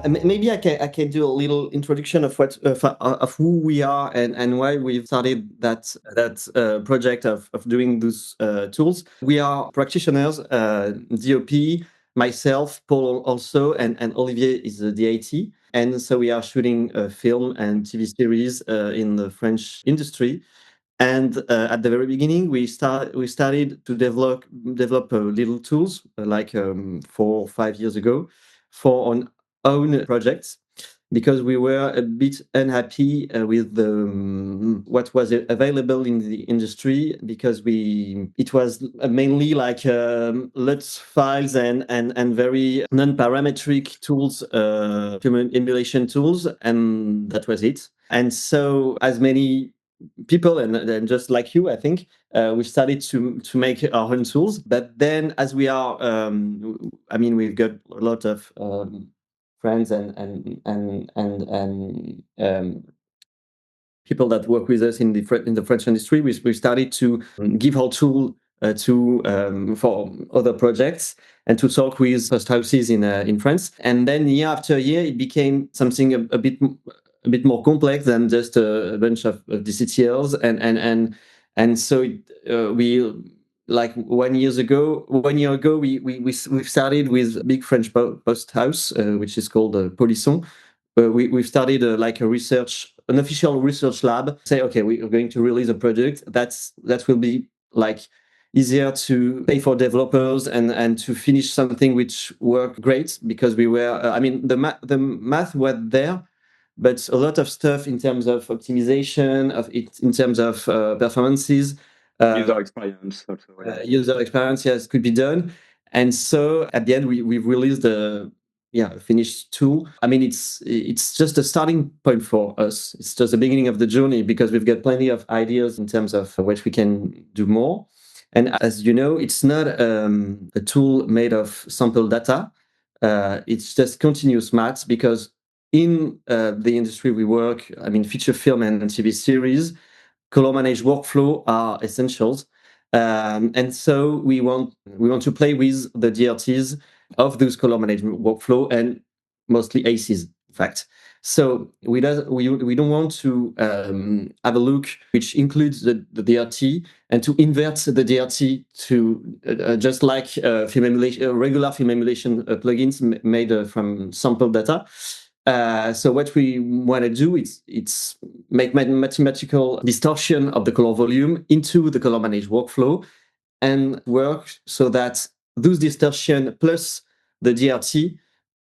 Maybe I can do a little introduction of what of who we are and why we've started that project of doing those tools. We are practitioners, DOP, myself, Paul also, and Olivier is the DIT. And so we are shooting a film and TV series in the French industry. And at the very beginning, we started to develop little tools like 4 or 5 years ago for our own projects, because we were a bit unhappy with what was available in the industry, because it was mainly like LUTs files and very non-parametric tools, human emulation tools, and that was it. And so, as many people and just like you, I think we started to make our own tools. But then, as we are, I mean, we've got a lot of friends and people that work with us in the French industry. We started to give our tool to for other projects and to talk with host houses in France. And then year after year, it became something a bit more complex than just a bunch of DCTLs, and so we, like 1 year ago, we started with a big French post house, which is called Polisson. We've started like an official research lab. Say, okay, we are going to release a project that will be like easier to pay for developers and to finish something which worked great, because we were, I mean, the math was there, but a lot of stuff in terms of optimization, in terms of performances, user experience also. user experience, yes, could be done. And so at the end, we've released a finished tool. I mean, it's just a starting point for us. It's just the beginning of the journey, because we've got plenty of ideas in terms of what we can do more. And as you know, it's not a tool made of sample data. It's just continuous maths, because in the industry we work, I mean, feature film and TV series, color managed workflow are essentials. And so we want to play with the DRTs of those color management workflow, and mostly ACs, in fact. So we don't want to have a look which includes the DRT, and to invert the DRT to just like film emulation, regular film emulation plugins made from sample data. So what we want to do is make mathematical distortion of the color volume into the color managed workflow, and work so that those distortion plus the DRT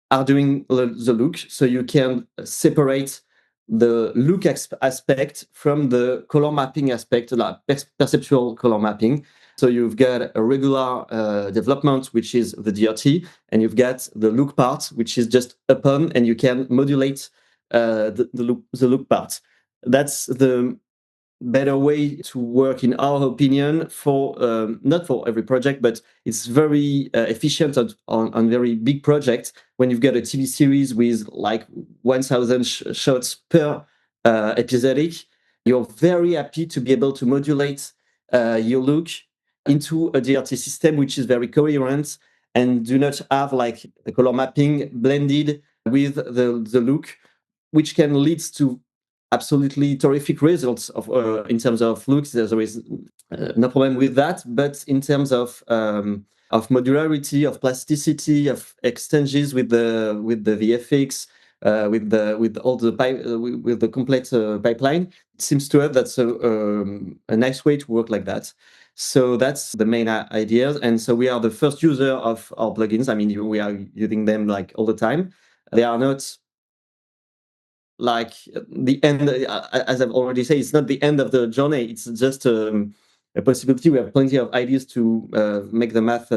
are doing the look. So you can separate the look aspect from the color mapping aspect, like perceptual color mapping. So you've got a regular development, which is the DRT, and you've got the look part, which is just upon, and you can modulate the look part. That's the better way to work, in our opinion, for not for every project, but it's very efficient on very big projects. When you've got a TV series with like 1,000 shots per episodic, you're very happy to be able to modulate your look into a DRT system which is very coherent, and do not have like the color mapping blended with the look, which can lead to absolutely terrific results in terms of looks. There's always no problem with that, but in terms of modularity, of plasticity, of exchanges with the VFX, with all the with the complete pipeline, it seems to us that's a nice way to work like that. So that's the main idea. And so we are the first user of our plugins. I mean, we are using them like all the time. They are not like the end, as I've already said, it's not the end of the journey. It's just a possibility. We have plenty of ideas to make the math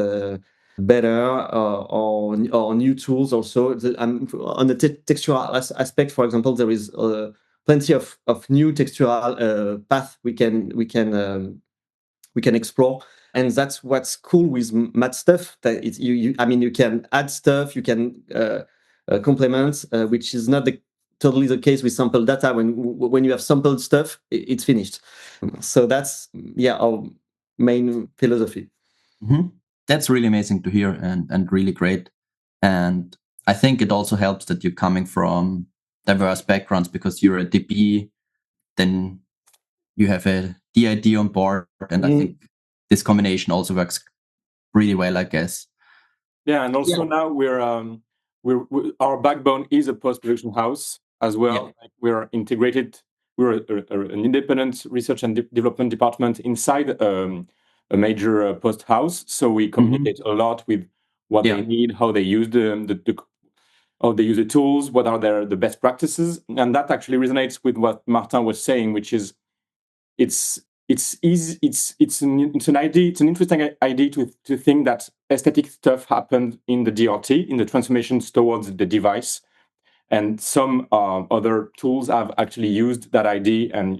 better, or new tools also. On the textural aspect, for example, there is plenty of new textural path we can explore. And that's what's cool with math stuff, that it's I mean, you can add stuff, you can complement, which is not totally the case with sample data. When you have sampled stuff, it's finished. So that's our main philosophy. That's really amazing to hear, and really great. And I think it also helps that you're coming from diverse backgrounds, because you're a DB, then you have a DID on board, and I think this combination also works really well, I guess. Yeah, and also now we're our backbone is a post-production house as well. Yeah. Like we're integrated. We're an independent research and development department inside a major post house. So we communicate a lot with what they need, how they use how they use the tools, what are the best practices, and that actually resonates with what Martin was saying, which is it's easy. It's an idea. It's an interesting idea to think that aesthetic stuff happened in the DRT, in the transformations towards the device, and some other tools have actually used that idea, and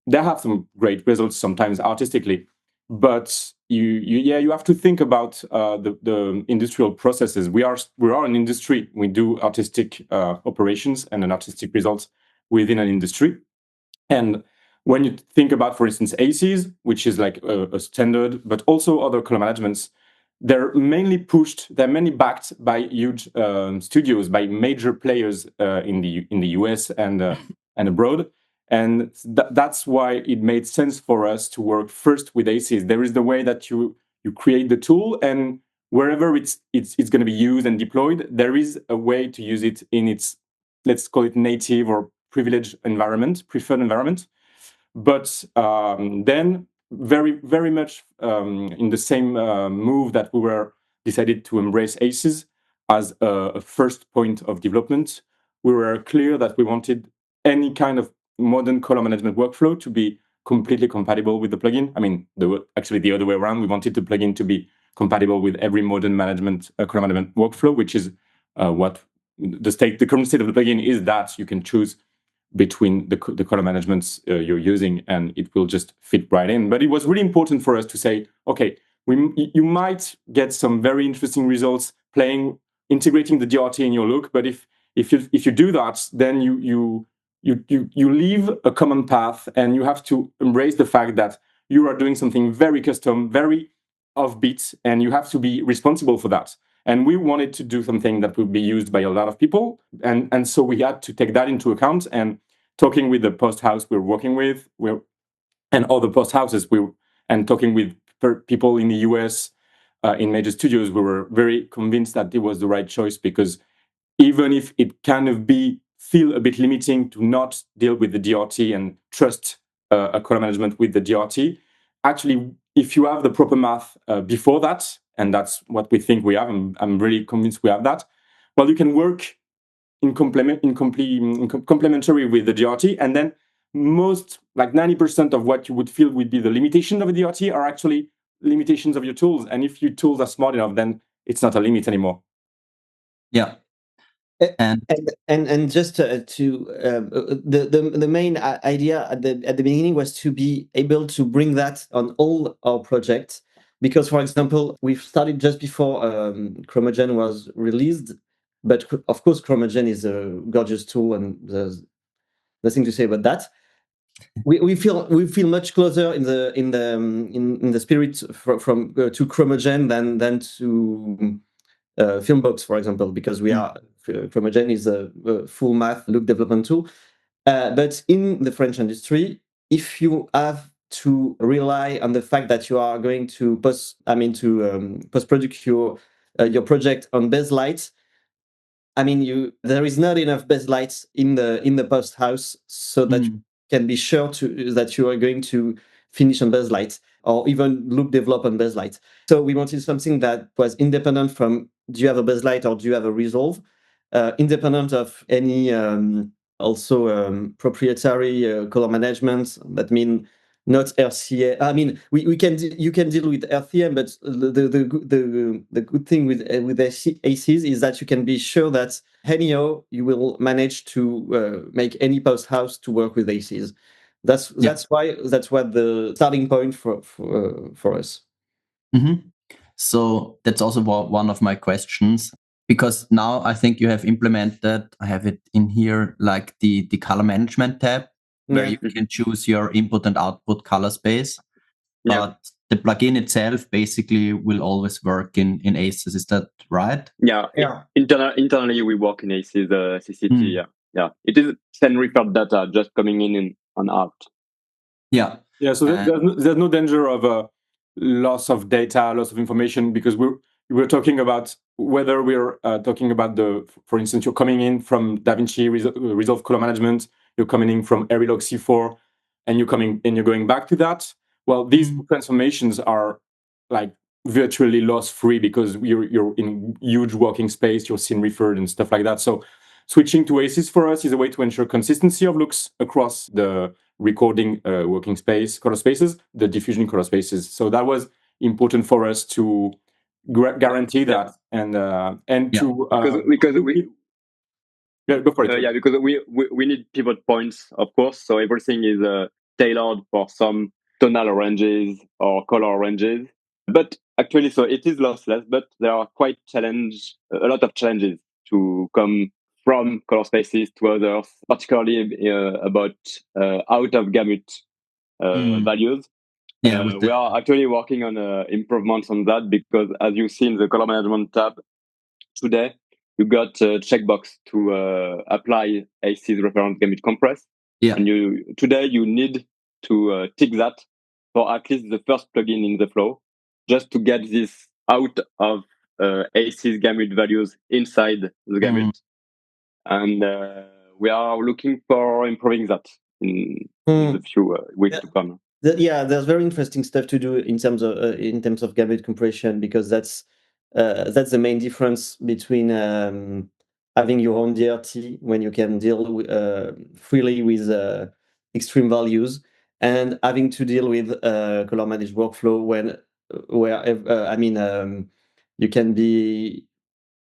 they have some great results sometimes artistically, but you have to think about the industrial processes. We are an industry. We do artistic operations and an artistic results within an industry, and when you think about, for instance, ACs, which is like a standard, but also other color managements, they're mainly backed by huge studios, by major players in the US and abroad, and that's why it made sense for us to work first with ACs. There is the way that you create the tool, and wherever it's going to be used and deployed, there is a way to use it in its, let's call it, native or privileged environment, preferred environment. But then very, very much in the same move that we were decided to embrace ACES as a first point of development, we were clear that we wanted any kind of modern color management workflow to be completely compatible with the plugin. I mean, actually the other way around. We wanted the plugin to be compatible with every modern color management workflow, which is what the current state of the plugin is, that you can choose between the color managements you're using, and it will just fit right in. But it was really important for us to say, okay, you might get some very interesting results integrating the DRT in your look, but if you do that, then you leave a common path, and you have to embrace the fact that you are doing something very custom, very offbeat, and you have to be responsible for that. And we wanted to do something that would be used by a lot of people. And so we had to take that into account. And talking with the post house we're working with, and other post houses, and talking with people in the US, in major studios, we were very convinced that it was the right choice, because even if it kind of feel a bit limiting to not deal with the DRT and trust a color management with the DRT, actually, if you have the proper math before that, and that's what we think we have, I'm really convinced we have that, well, you can work in complementary with the DRT, and then most, like 90% of what you would feel would be the limitation of a DRT are actually limitations of your tools. And if your tools are smart enough, then it's not a limit anymore. Yeah. And just the main idea at the beginning was to be able to bring that on all our projects, because, for example, we've started just before Chromogen was released, but of course Chromogen is a gorgeous tool, and there's nothing to say about that. We feel much closer in the spirit from to Chromogen than to Filmbox, for example, because Chromogen is a full math look development tool. But in the French industry, if you have to rely on the fact that you are going to post-produce your project on base lights, I mean, there is not enough base lights in the post house, so that you can be sure that you are going to finish on base lights, or even look develop on base lights. So we wanted something that was independent from, do you have a base light or do you have a resolve, independent of any proprietary color management. That means not RCA. I mean, you can deal with RCM, but the good thing with ACs is that you can be sure that anyhow you will manage to make any post house to work with ACs. That's what the starting point for us. Mm-hmm. So that's also one of my questions, because now I think you have implemented, I have it in here, like the color management tab, where you can choose your input and output color space. But the plugin itself basically will always work in ACES. Is that right? Yeah. Internally, we work in ACES CCT. Yeah. It is send referred data just coming in and out. Yeah. Yeah. So there's no danger of a loss of data, loss of information, because we're talking about whether we're talking about for instance, you're coming in from DaVinci Resolve Color Management, you're coming in from Verilog C4, and you're going back to that. Well, these transformations are like virtually loss-free because you're in huge working space, you're scene referred and stuff like that. So switching to ACES for us is a way to ensure consistency of looks across the recording working space, color spaces, the diffusion color spaces. So that was important for us to guarantee that and to because we go for it. because we need pivot points, of course. So everything is tailored for some tonal ranges or color ranges. But actually, so it is lossless, but there are a lot of challenges to come from color spaces to others, particularly about out of gamut values. We are actually working on improvements on that because, as you see in the color management tab today, you got a checkbox to apply ACES reference gamut compress. Yeah. And today you need to tick that for at least the first plugin in the flow, just to get this out of ACES gamut values inside the gamut. And we are looking for improving that in the few weeks to come. There's very interesting stuff to do in terms of gamut compression, because that's the main difference between having your own DRT when you can deal freely with extreme values, and having to deal with color managed workflow where you can be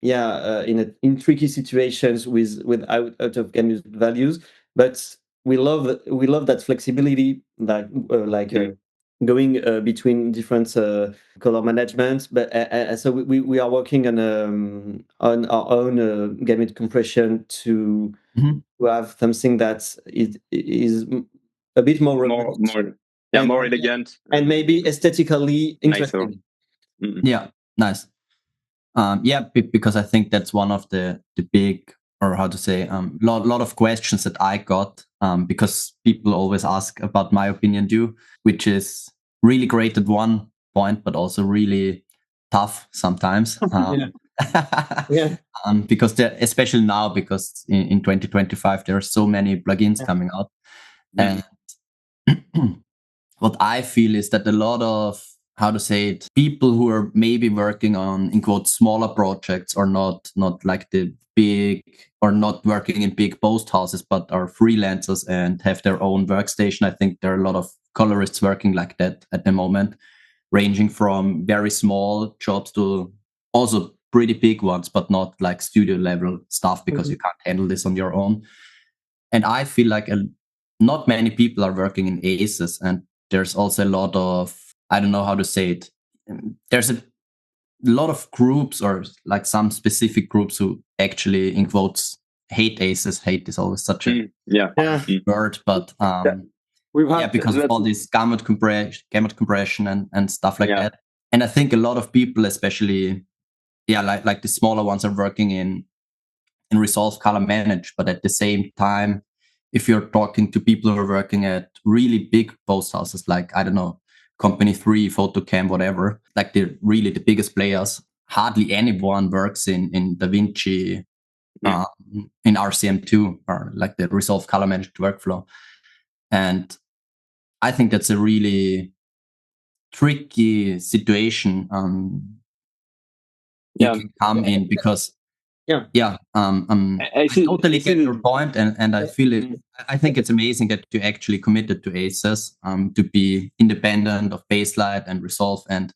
in tricky situations with out of gamut values, but we love that flexibility, going between different color management. But so we are working on our own gamut compression to have something that is a bit more more elegant and maybe aesthetically interesting. Yeah, nice. Because I think that's one of the big, or how to say, lot of questions that I got, because people always ask about my opinion too, which is really great at one point, but also really tough sometimes. Because especially now, because in 2025 there are so many plugins coming out, and what I feel is that a lot of, how to say it, people who are maybe working on, in quote, smaller projects, or not like the big, or not working in big post houses, but are freelancers and have their own workstation. I think there are a lot of colorists working like that at the moment, ranging from very small jobs to also pretty big ones, but not like studio level stuff, because you can't handle this on your own. And I feel like not many people are working in ACES, and there's also a lot of, I don't know how to say it. There's a lot of groups, or like some specific groups, who actually, in quotes, hate ACES. Hate is always such a word, but because of all this gamut compression and stuff like that. And I think a lot of people, especially, like the smaller ones, are working in Resolve Color Manage, but at the same time, if you're talking to people who are working at really big post houses, like, I don't know, Company 3, Photocam, whatever, like the biggest players, hardly anyone works in DaVinci, in RCM2, or like the Resolve Color Managed workflow. And I think that's a really tricky situation you can come in, because I totally get your point, and I feel it. I think it's amazing that you actually committed to ACES, to be independent of Basslight and Resolve, and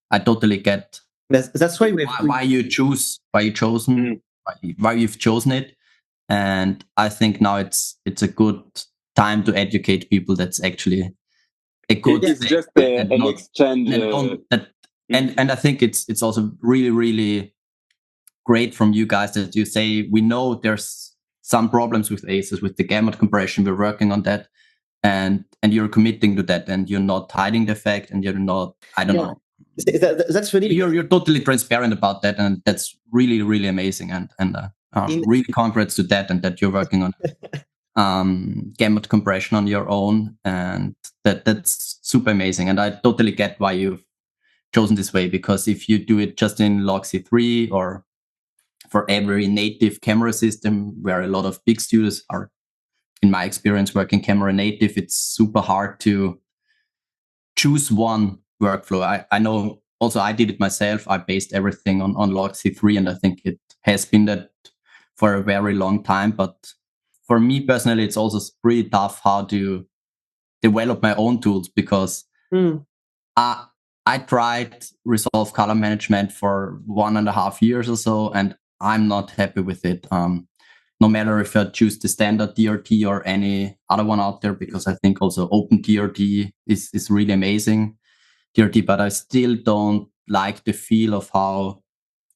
I totally get that's why why you've chosen it. And I think now it's a good time to educate people. That's actually a good it's thing, just an exchange, and I think it's also really, really great from you guys that you say, we know there's some problems with ACES, with the gamut compression. We're working on that, and you're committing to that, and you're not hiding the fact, and you're not, I don't know. That's really you're totally transparent about that, and that's really, really amazing. And really congrats to that, and that you're working on gamut compression on your own, and that's super amazing. And I totally get why you've chosen this way, because if you do it just in logc3 or for every native camera system, where a lot of big studios are, in my experience, working camera native, it's super hard to choose one workflow. I know also I did it myself. I based everything on logc3, and I think it has been that for a very long time. But for me personally, it's also pretty tough how to develop my own tools, because I tried Resolve Color Management for 1.5 years or so, and I'm not happy with it. No matter if I choose the standard DRT or any other one out there, because I think also Open DRT is really amazing DRT, but I still don't like the feel of how,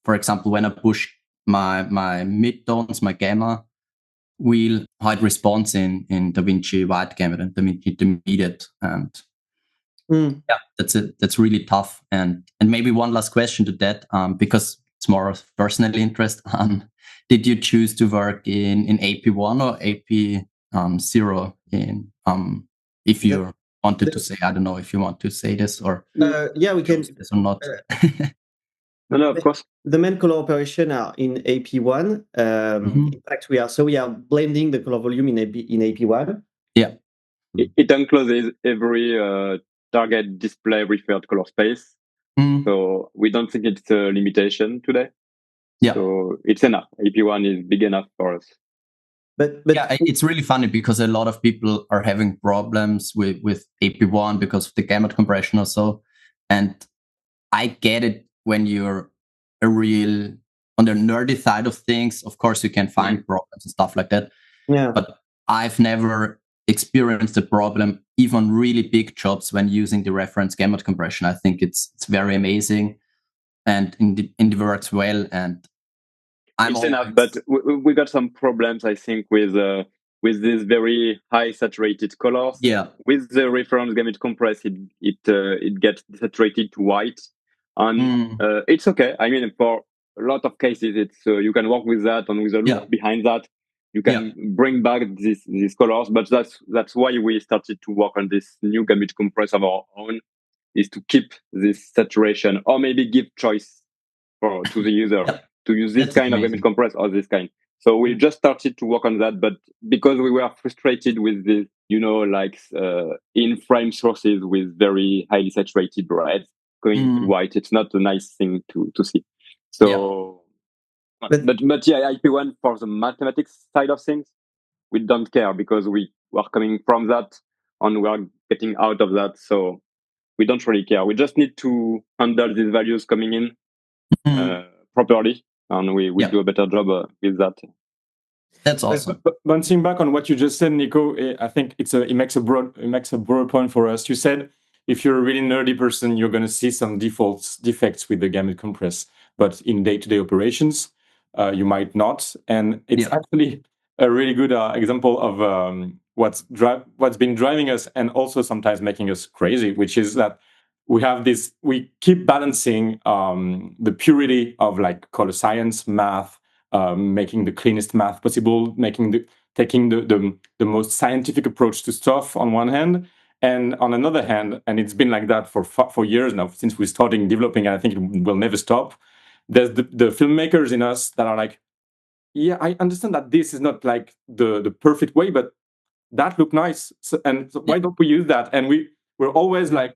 for example, when I push my midtones, my gamma wheel, how it responds in DaVinci White Gamut and DaVinci Intermediate. And yeah, that's really tough. And maybe one last question to that, because it's more of personal interest. Did you choose to work in AP1 or AP0 in if you wanted to say, I don't know if you want to say this or yeah, we can this or not. No, of course. The main color operation are in AP1. In fact, we are blending the color volume in AP1. Yeah. It encloses every target display referred color space. So we don't think it's a limitation today. Yeah. So it's enough. AP1 is big enough for us. But yeah, it's really funny because a lot of people are having problems with AP1 because of the gamut compression or so. And I get it when you're a real on the nerdy side of things. Of course, you can find problems and stuff like that. Yeah. But I've never experienced a problem, even really big jobs, when using the reference gamut compression. I think it's very amazing, and it works well. And it's enough, but we got some problems, I think, with these very high saturated colors. Yeah. With the reference gamut compress, it gets saturated to white, and it's okay. I mean, for a lot of cases, it's you can work with that, and with a loop behind that, you can bring back these colors. But that's why we started to work on this new gamut compress of our own, is to keep this saturation, or maybe give choice to the user. To use this kind of gamut compress or this kind. So we just started to work on that, but because we were frustrated with the, in-frame sources with very highly saturated reds going to white, it's not a nice thing to see. So, but yeah, IP1 for the mathematics side of things, we don't care because we are coming from that and we are getting out of that. So we don't really care. We just need to handle these values coming in properly. And we do a better job with that. That's awesome. But bouncing back on what you just said, Nico, I think it makes a broad point for us. You said if you're a really nerdy person, you're going to see some defects with the gamut compress, but in day-to-day operations, you might not. And it's actually a really good example of what's been driving us and also sometimes making us crazy, which is that we keep balancing the purity of like color science, math, making the cleanest math possible, taking the most scientific approach to stuff on one hand, and on another hand, and it's been like that for years now, since we started developing, and I think it will never stop. There's the filmmakers in us that are like, yeah, I understand that this is not like the perfect way, but that look nice, so why don't we use that? And we're always like,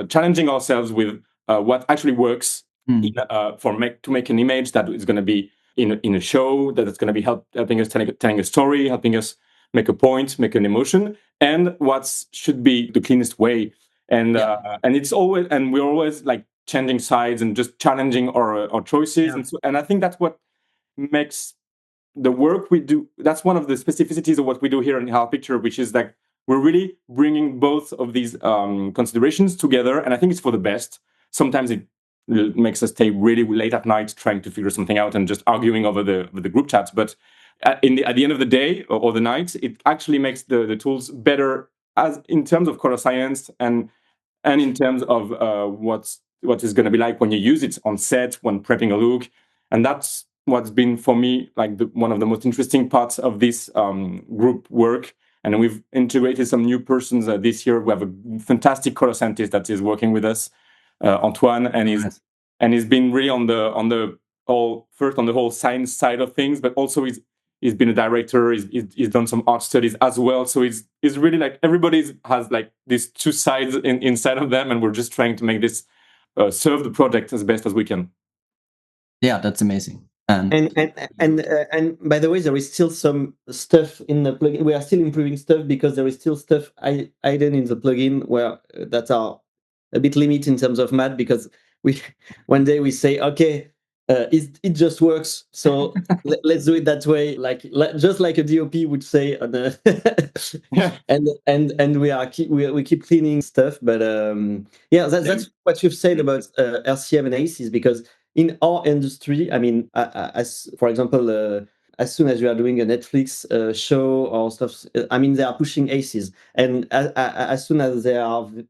challenging ourselves with what actually works to make an image that is going to be in a show, that is going to be helping us telling a story, helping us make a point, make an emotion, and what should be the cleanest way. And it's always, and we're always like changing sides and just challenging our choices. And I think that's what makes the work we do. That's one of the specificities of what we do here in HAL-Picture, which is that we're really bringing both of these considerations together, and I think it's for the best. Sometimes it makes us stay really late at night trying to figure something out and just arguing over the group chats, but at the end of the day or the night, it actually makes the tools better as in terms of color science and in terms of what is going to be like when you use it on set, when prepping a look. And that's what's been for me like one of the most interesting parts of this group work. And we've integrated some new persons this year. We have a fantastic color scientist that is working with us, Antoine, and he's been really on the whole science side of things, but also he's been a director. He's done some art studies as well. So he's really like everybody has like these two sides inside of them, and we're just trying to make this serve the project as best as we can. Yeah, that's amazing. And by the way, there is still some stuff in the plugin. We are still improving stuff because there is still stuff hidden in the plugin where that are a bit limited in terms of math, because one day we say, okay, it just works, so let's do it that way, just like a DOP would say on Yeah. and we keep cleaning stuff, but that's what you've said about RCM and ACEs, because in our industry, I mean, as for example, as soon as you are doing a Netflix show or stuff, I mean, they are pushing ACEs, and as soon as there are big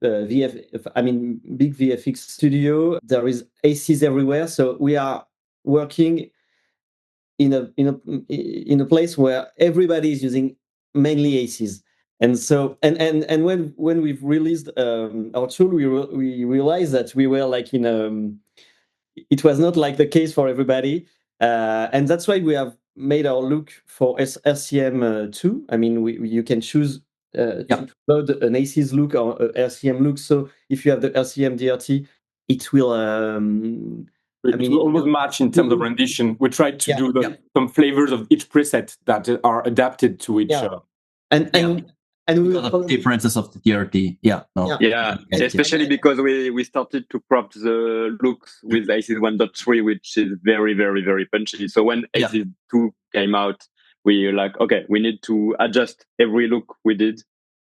VFX studio, there is ACEs everywhere. So we are working in a place where everybody is using mainly ACEs. And so and when we've released our tool, we realized that we were like it was not like the case for everybody, and that's why we have made our look for RCM2. I mean, you can choose to load an ACES look or RCM look. So if you have the RCM DRT, it will. It will almost match in terms of rendition. We tried to do some flavors of each preset that are adapted to each. And we will follow differences of the DRT. Especially because we started to prop the looks with ACES 1.3, which is very, very, very punchy. So when ACES 2 came out, we were like, okay, we need to adjust every look we did.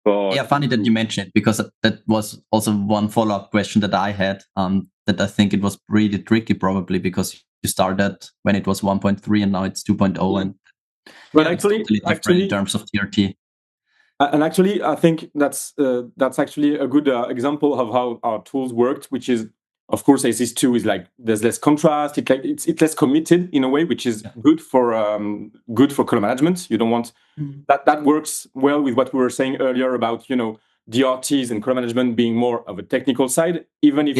Funny that you mentioned it, because that was also one follow-up question that I had, that I think it was pretty tricky, probably because you started when it was 1.3 and now it's 2.0, and but actually different in terms of DRT. And actually, I think that's actually a good example of how our tools worked, which is, of course, ACES 2 is like there's less contrast. It's less committed in a way, which is good for color management. You don't want that works well with what we were saying earlier about DRTs and color management being more of a technical side. Even if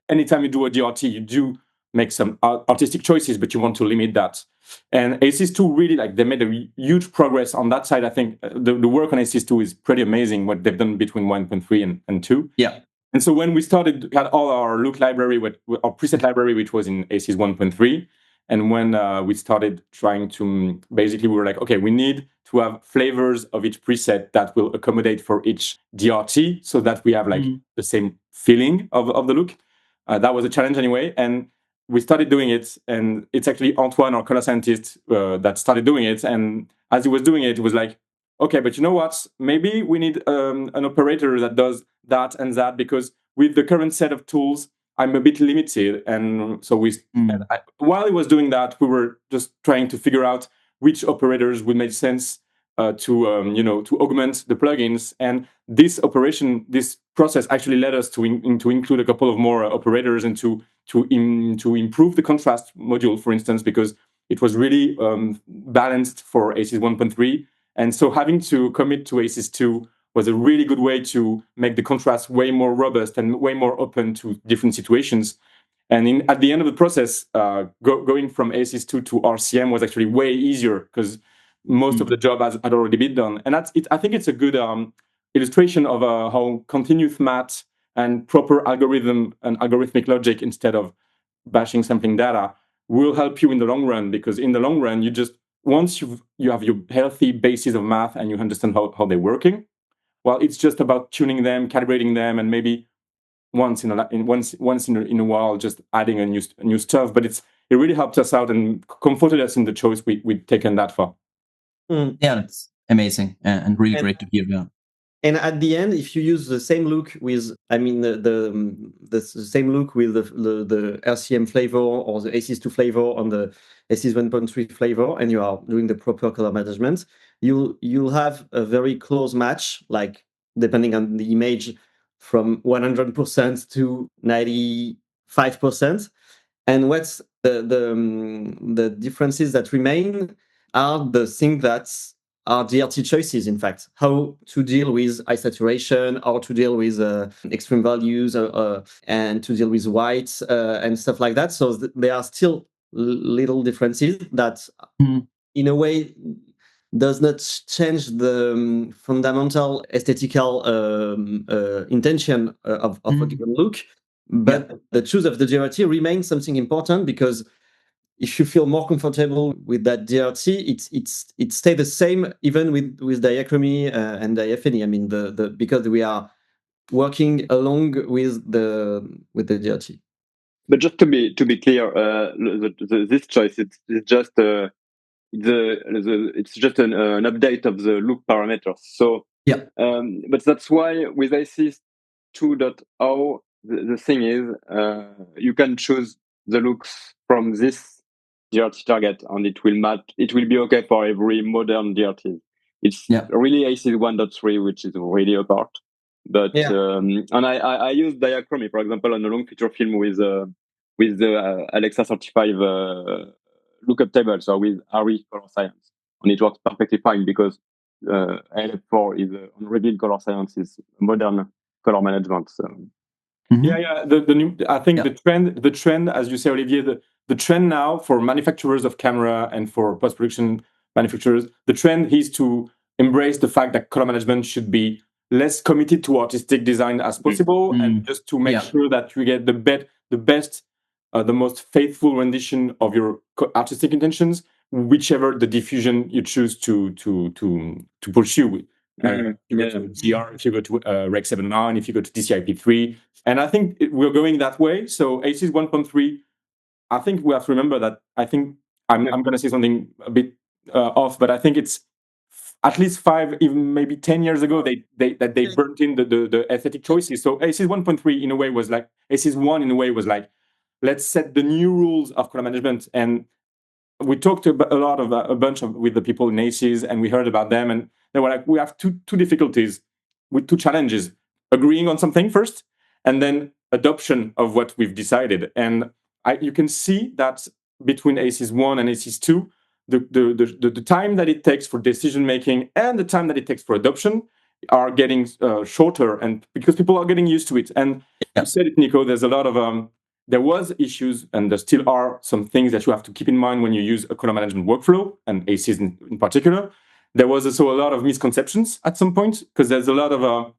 anytime you do a DRT, you do make some artistic choices, but you want to limit that. And ACES 2 really they made a huge progress on that side. I think the work on ACES 2 is pretty amazing, what they've done between 1.3 and 2. Yeah. And so when we started, had all our look library, our preset library, which was in ACES 1.3, and when we started trying to, basically we were like, okay, we need to have flavors of each preset that will accommodate for each DRT, so that we have the same feeling of the look. That was a challenge anyway, and we started doing it, and it's actually Antoine, our color scientist, that started doing it. And as he was doing it, it was like, okay, but you know what? Maybe we need an operator that does that and that, because with the current set of tools, I'm a bit limited. And so while he was doing that, we were just trying to figure out which operators would make sense to augment the plugins. And this process actually led us to include a couple of more operators and to improve the contrast module, for instance, because it was really balanced for ACES 1.3. And so having to commit to ACES 2 was a really good way to make the contrast way more robust and way more open to different situations. And at the end of the process, going from ACES 2 to RCM was actually way easier, because most of the job had already been done. And that's it. I think it's a good illustration of how continuous math and proper algorithm and algorithmic logic, instead of bashing sampling data, will help you in the long run. Because in the long run, once you have your healthy basis of math and you understand how they're working, well, it's just about tuning them, calibrating them, and maybe once in a while just adding a new stuff. But it really helped us out and comforted us in the choice we'd taken that far. Yeah, that's amazing and really great to hear. Yeah. And at the end, if you use the same look with, I mean, the same look with the RCM flavor or the ACES2 flavor on the ACES 1.3 flavor, and you are doing the proper color management, you'll have a very close match, like depending on the image, from 100% to 95%. And what's the differences that remain are the things that are DRT choices, in fact, how to deal with high saturation, how to deal with extreme values, and to deal with whites and stuff like that. So there are still little differences that, in a way, does not change the fundamental aesthetical intention of a given look. But the choice of the DRT remains something important, because if you feel more comfortable with that DRT, it stays the same even with Diachromie and Diaphanie. I mean, because we are working along with the DRT. But just to be clear, this choice it's just it's just an update of the look parameters. So but that's why with ACES 2.0, the thing is you can choose the looks from this DRT target, and it will match. It will be okay for every modern DRT. It's really ACES 1.3, which is really apart. But and I use Diachromie, for example, on a long feature film with the Alexa 35 lookup table, so with ARI color science, and it works perfectly fine because ALF4 is on revealed color science, is modern color management. So. The new, I think the trend, as you say, Olivier, the trend now for manufacturers of camera and for post-production manufacturers, the trend is to embrace the fact that color management should be less committed to artistic design as possible, and just to make sure that you get the best, the most faithful rendition of your artistic intentions, whichever the diffusion you choose to pursue. If you go to GR, if you go to Rec 79, if you go to DCIP3, and I think we're going that way. So ACES 1.3, I think we have to remember that. I think I'm going to say something a bit off, but I think it's at least 5, even maybe 10 years ago they burnt in the aesthetic choices. So ACES 1.3 in a way was like ACES 1 in a way was like, let's set the new rules of color management. And we talked a bunch with the people in ACES, and we heard about them, and they were like, we have two difficulties, with two challenges: agreeing on something first, and then adoption of what we've decided. And you can see that between ACES 1 and ACES 2, the time that it takes for decision making and the time that it takes for adoption are getting shorter, and because people are getting used to it. And you said it, Nico, there's a lot of there was issues, and there still are some things that you have to keep in mind when you use a color management workflow, and ACES in particular. There was also a lot of misconceptions at some point, because there's a lot of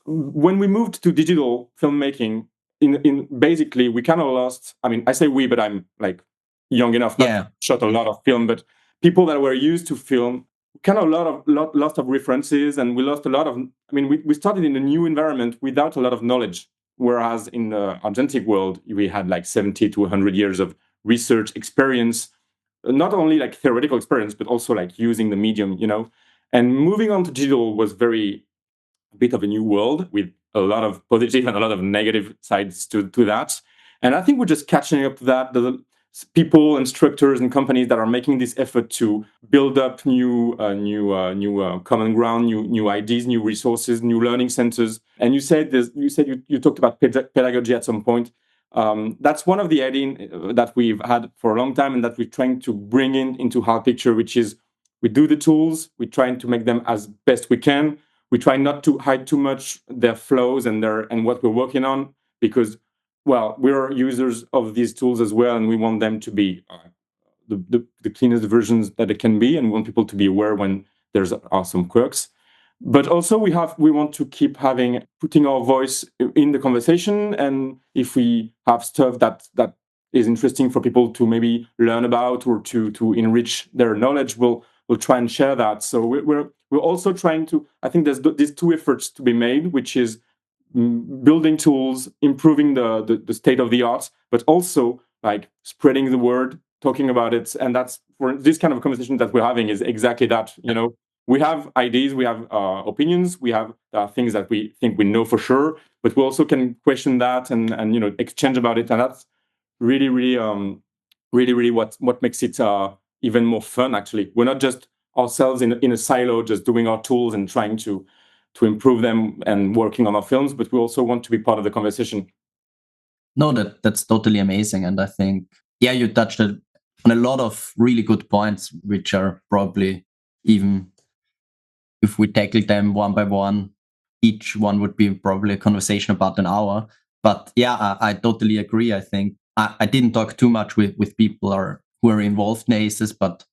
when we moved to digital filmmaking, in basically we kind of lost. I mean, I say we, but I'm like young enough not to shot a lot of film, but people that were used to film kind of lost of references, and we lost a lot of. I mean, we started in a new environment without a lot of knowledge. Whereas in the agentic world, we had like 70 to 100 years of research experience, not only like theoretical experience, but also like using the medium, And moving on to digital was a bit of a new world, with a lot of positive and a lot of negative sides to that. And I think we're just catching up to that. The people and structures and companies that are making this effort to build up new common ground, new ideas, new resources, new learning centers. And you said you talked about pedagogy at some point. That's one of the ideas that we've had for a long time, and that we're trying to bring into HAL-Picture, which is we do the tools, we're trying to make them as best we can. We try not to hide too much their flows and what we're working on, because, well, we're users of these tools as well, and we want them to be the cleanest versions that it can be, and we want people to be aware when there's some quirks. But also we want to keep putting our voice in the conversation, and if we have stuff that is interesting for people to maybe learn about or to enrich their knowledge, we'll try and share that. So we're also trying to. I think there's these two efforts to be made, which is building tools, improving the state of the art, but also like spreading the word, talking about it. And that's for this kind of conversation that we're having is exactly that. we have ideas, we have opinions, there are things that we think we know for sure, but we also can question that and exchange about it, and that's really what makes it even more fun. Actually, we're not just ourselves in a silo, just doing our tools and trying to improve them and working on our films, but we also want to be part of the conversation. No, that's totally amazing, and I think you touched on a lot of really good points, which are probably, even if we tackle them one by one, each one would be probably a conversation about an hour. But I totally agree. I think I didn't talk too much with people who are involved in ACES, but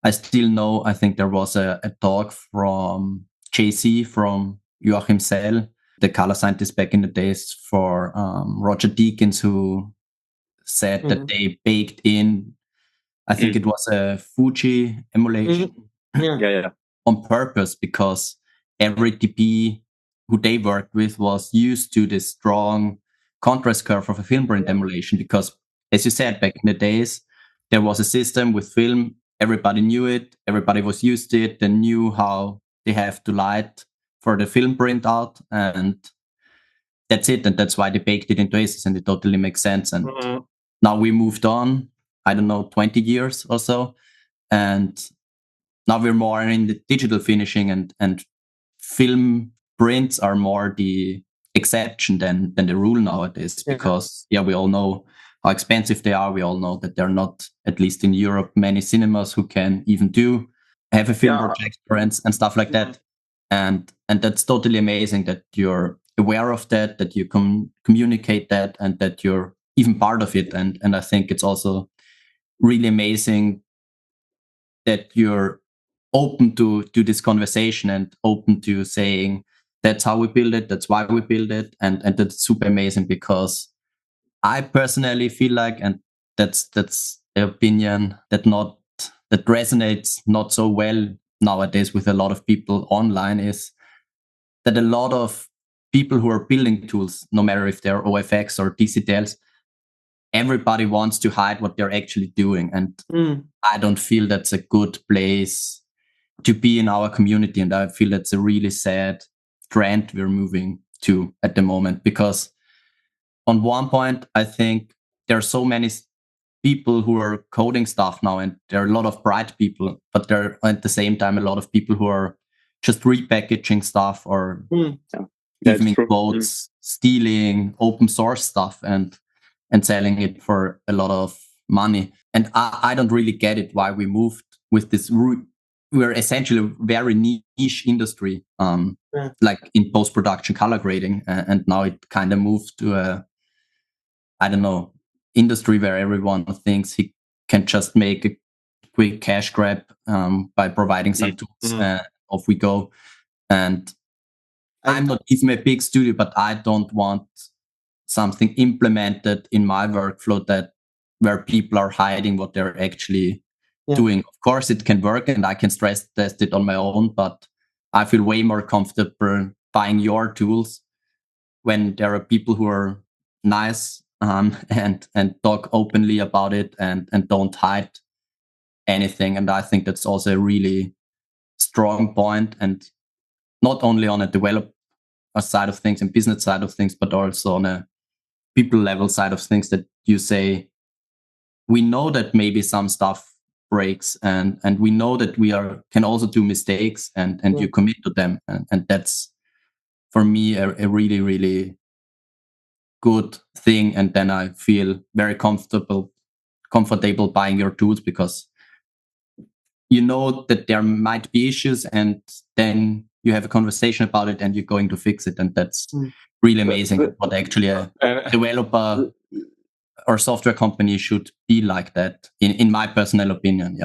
I still know, I think there was a talk from JC, from Joachim Sell, the color scientist back in the days, for Roger Deakins, who said that they baked in, I think it was a Fuji emulation on purpose, because every DP who they worked with was used to this strong contrast curve of a film print emulation. Because, as you said, back in the days, there was a system with film, everybody knew it, everybody was used to it, they knew how they have to light for the film print out, and that's it. And that's why they baked it into ACES, and it totally makes sense. And now we moved on, I don't know, 20 years or so, and now we're more in the digital finishing, and film prints are more the exception than the rule nowadays, because we all know how expensive they are. We all know that there are not, at least in Europe, many cinemas who can even have a film projector and stuff like that. And that's totally amazing that you're aware of that you communicate that, and that you're even part of it. And I think it's also really amazing that you're open to this conversation and open to saying, that's how we build it, that's why we build it. And that's super amazing, because I personally feel like, and that's the opinion that resonates not so well nowadays with a lot of people online, is that a lot of people who are building tools, no matter if they're OFX or DCTLs, everybody wants to hide what they're actually doing. And I don't feel that's a good place to be in our community. And I feel that's a really sad trend we're moving to at the moment, because on one point, I think there are so many people who are coding stuff now, and there are a lot of bright people, but there are at the same time a lot of people who are just repackaging stuff, or even in quotes, stealing open source stuff and selling it for a lot of money. And I don't really get it, why we moved with this. We're essentially a very niche industry, like in post-production color grading, and now it kind of moved to a, I don't know, industry where everyone thinks he can just make a quick cash grab by providing some tools. Off we go. And I'm not even a big studio, but I don't want something implemented in my workflow where people are hiding what they're actually doing. Of course, it can work, and I can stress test it on my own, but I feel way more comfortable buying your tools when there are people who are nice and talk openly about it and don't hide anything. And I think that's also a really strong point, and not only on a developer side of things and business side of things, but also on a people level side of things, that you say, we know that maybe some stuff breaks, and we know that we can also do mistakes, and you commit to them. And that's, for me, a really, really good thing. And then I feel very comfortable buying your tools, because you know that there might be issues, and then you have a conversation about it, and you're going to fix it. And that's really amazing. What actually a developer or software company should be like that, in my personal opinion.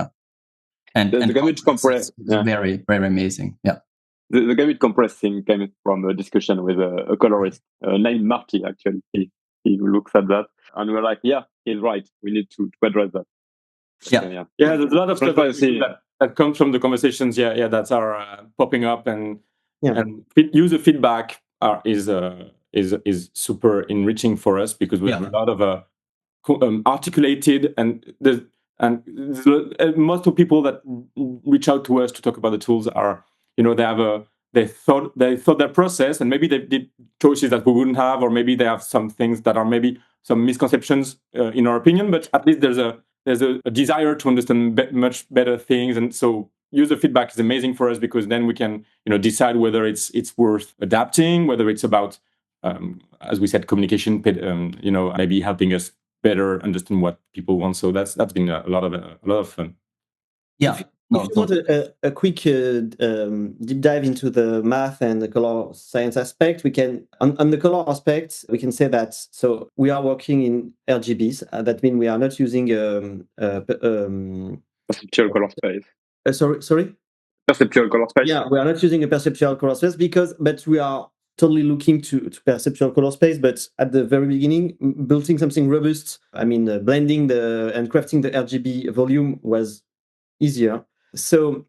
And the gamut compress, very, very amazing. The gamut compressing came from a discussion with a colorist named Marty. Actually, he looks at that, and we're like, he's right, we need to address that. There's a lot of stuff that comes from the conversations that are popping up, and user feedback is super enriching for us, because we have a lot of articulated, and And most of people that reach out to us to talk about the tools are, they thought their process, and maybe they did choices that we wouldn't have, or maybe they have some things that are maybe some misconceptions in our opinion. But at least there's a desire to understand much better things, and so user feedback is amazing for us, because then we can decide whether it's worth adapting, whether it's about as we said, communication, maybe helping us better understand what people want. So that's been a lot of fun. Yeah. If you want a quick deep dive into the math and the color science aspect, we can, on the color aspect, we can say that, so we are working in RGBs. That means we are not using perceptual color space. Sorry? Perceptual color space? Yeah, we are not using a perceptual color space but we are totally looking to perceptual color space, but at the very beginning, building something robust, blending and crafting the RGB volume was easier. So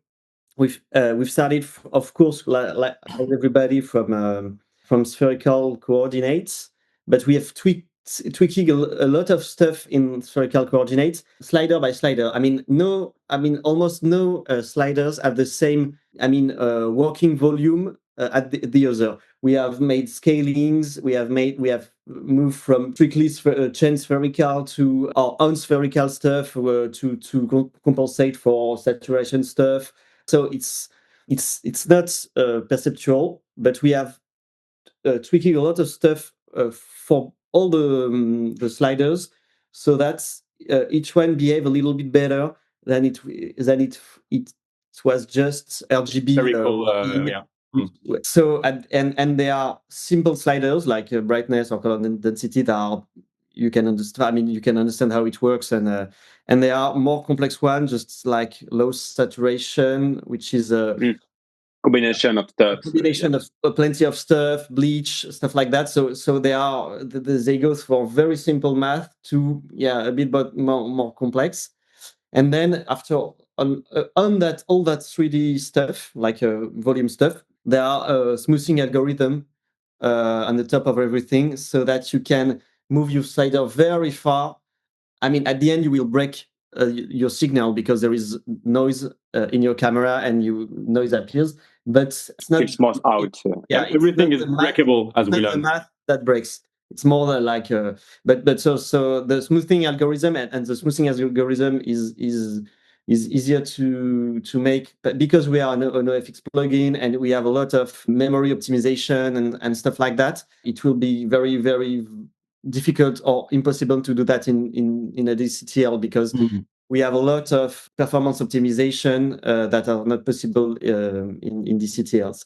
we've started, of course, like everybody, from spherical coordinates, but we have tweaking a lot of stuff in spherical coordinates, slider by slider. Almost no sliders have the same working volume at the other. We have made scalings. We have moved from strictly chain spherical to our own spherical stuff to compensate for saturation stuff. So it's not perceptual, but we have tweaking a lot of stuff for all the sliders, so that each one behave a little bit better than it was just RGB. Very cool. Yeah. So and they are simple sliders like brightness or color density that are, you can understand. You can understand how it works, and there are more complex ones, just like low saturation, which is combination of stuff. Combination of plenty of stuff, bleach, stuff like that. So they go for very simple math to a bit more complex, and then after on that all that 3D stuff, like volume stuff, there are a smoothing algorithm on the top of everything, so that you can move your slider very far. At the end, you will break your signal because there is noise in your camera, and noise appears. But it's not. It's more out. Everything is breakable as we learn. The math that breaks. It's more like so the smoothing algorithm and the smoothing algorithm is easier to make, but because we are an OFX plugin and we have a lot of memory optimization and stuff like that, it will be very, very difficult or impossible to do that in a DCTL, because we have a lot of performance optimization that are not possible in DCTLs.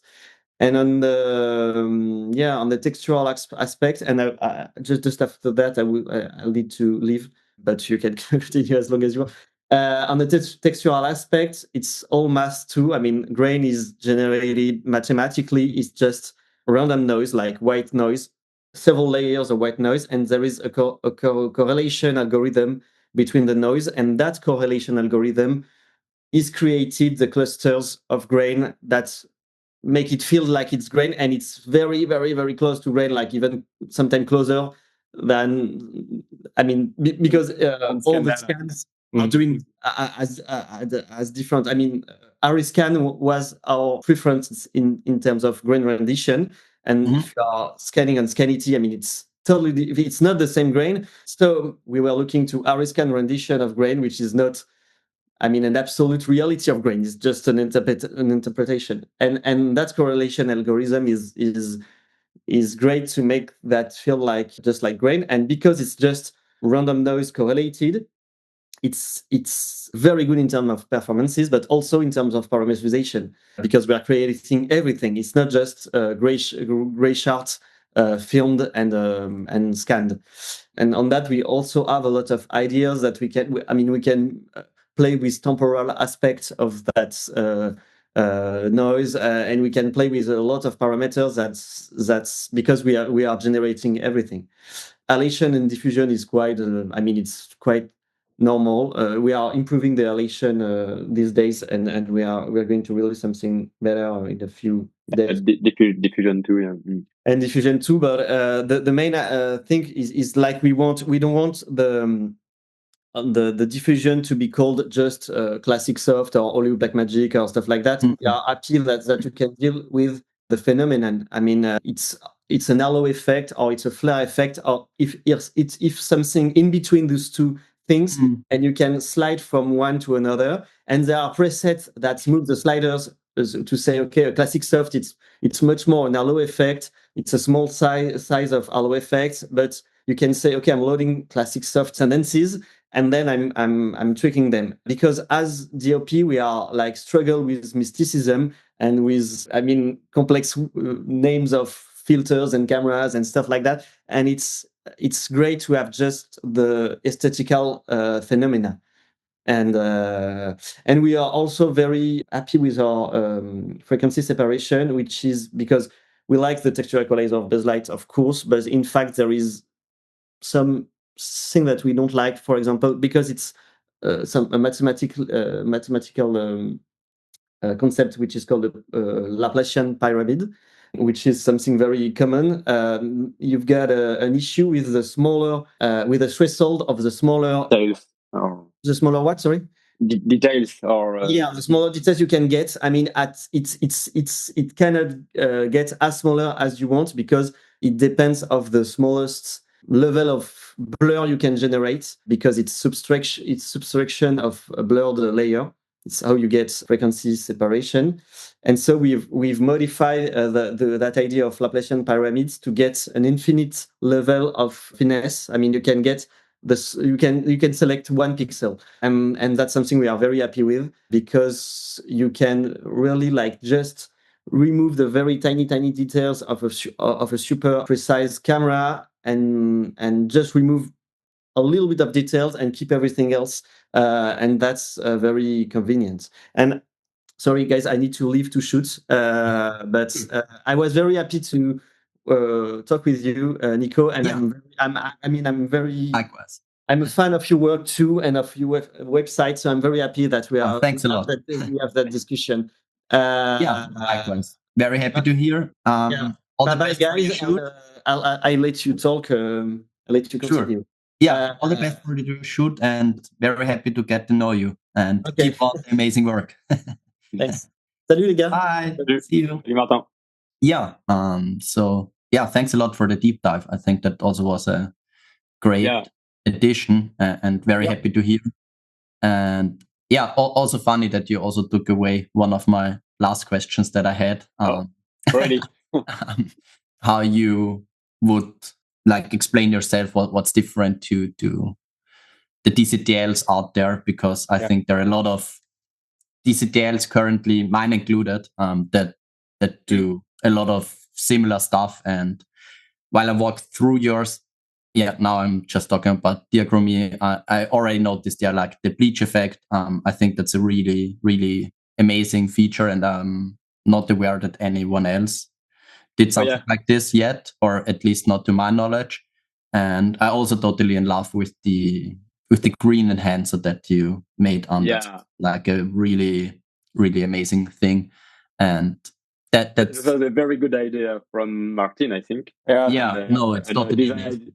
And on the textural aspect, and just after that, I'll need to leave, but you can continue as long as you want. On the textural aspect, it's all math too. Grain is generated mathematically. It's just random noise, like white noise, several layers of white noise, and there is a correlation algorithm between the noise, and that correlation algorithm is created the clusters of grain that make it feel like it's grain, and it's very, very, very close to grain, like even sometimes closer than because all the scans are doing as different. Ariscan was our preference in terms of grain rendition, and if you are scanning on Scanity, it's totally it's not the same grain. So we were looking to Ariscan rendition of grain, which is not an absolute reality of grain. Is just an interpretation, and that correlation algorithm is great to make that feel like just like grain. And because it's just random noise correlated, it's very good in terms of performances, but also in terms of parameterization, because we are creating everything. It's not just gray charts filmed and scanned. And on that, we also have a lot of ideas that we can play with temporal aspects of that noise, and we can play with a lot of parameters. That's because we are generating everything. Halation and diffusion is quite it's quite normal. We are improving the halation these days, and we are going to release something better in a few days. Diffusion too, yeah. And diffusion too, but the main thing is like we don't want the diffusion to be called just classic soft or Hollywood Blackmagic or stuff like that. We are happy that you can deal with the phenomenon. I mean, it's an halo effect or it's a flare effect, or if something in between those two things, and you can slide from one to another. And there are presets that move the sliders to say, okay, a classic soft, it's much more an halo effect. It's a small size of halo effects, but you can say, okay, I'm loading classic soft tendencies, and then I'm tricking them, because as DOP we are like struggle with mysticism and with, I mean, complex names of filters and cameras and stuff like that, and it's great to have just the aesthetical phenomena. And we are also very happy with our frequency separation, which is because we like the texture equalizer of Buzzlight, of course, but in fact there is some thing that we don't like, for example, because it's a mathematical concept which is called the Laplacian pyramid, which is something very common. You've got an issue with the smaller, with the threshold of the smaller. Details. Or The smaller what? Sorry. Details or Yeah, the smaller details you can get. I mean, it cannot get as smaller as you want, because it depends of the smallest level of blur you can generate, because it's subtraction of a blurred layer. It's how you get frequency separation. And so we've modified that idea of Laplacian pyramids to get an infinite level of finesse. I mean, you can get this, you can select 1 pixel, and that's something we are very happy with, because you can really like just remove the very tiny details of a super precise camera, and just remove a little bit of details and keep everything else, and that's very convenient. And sorry guys, I need to leave to shoot, but I was very happy to talk with you, Nico, and I'm very Likewise. I'm a fan of your work too, and of your website. So I'm very happy that we thanks a lot. We have that discussion. Likewise. Very happy to hear. All the Bye, best for your guys. shoot. I'll let you talk. I'll let you continue. Sure. Yeah, all the best for your shoot, and very happy to get to know you, and keep on the amazing work. Thanks. Salut les gars. Bye. Salut. See you. Salut Martin. Yeah. So yeah, thanks a lot for the deep dive. I think that also was a great addition, and very happy to hear. And yeah, also funny that you also took away one of my last questions that I had. Already. How you would like explain yourself, what's different to the DCTLs out there, because I think there are a lot of DCTLs currently, mine included, that do a lot of similar stuff. And while I walked through yours, now I'm just talking about Diachromie. I already noticed like the bleach effect. I think that's a really, really amazing feature, and I'm not aware that anyone else did something like this yet, or at least not to my knowledge. And I also totally in love with the green enhancer that you made on that, like a really, really amazing thing. And that's was a very good idea from Martin, I think. It's totally amazing.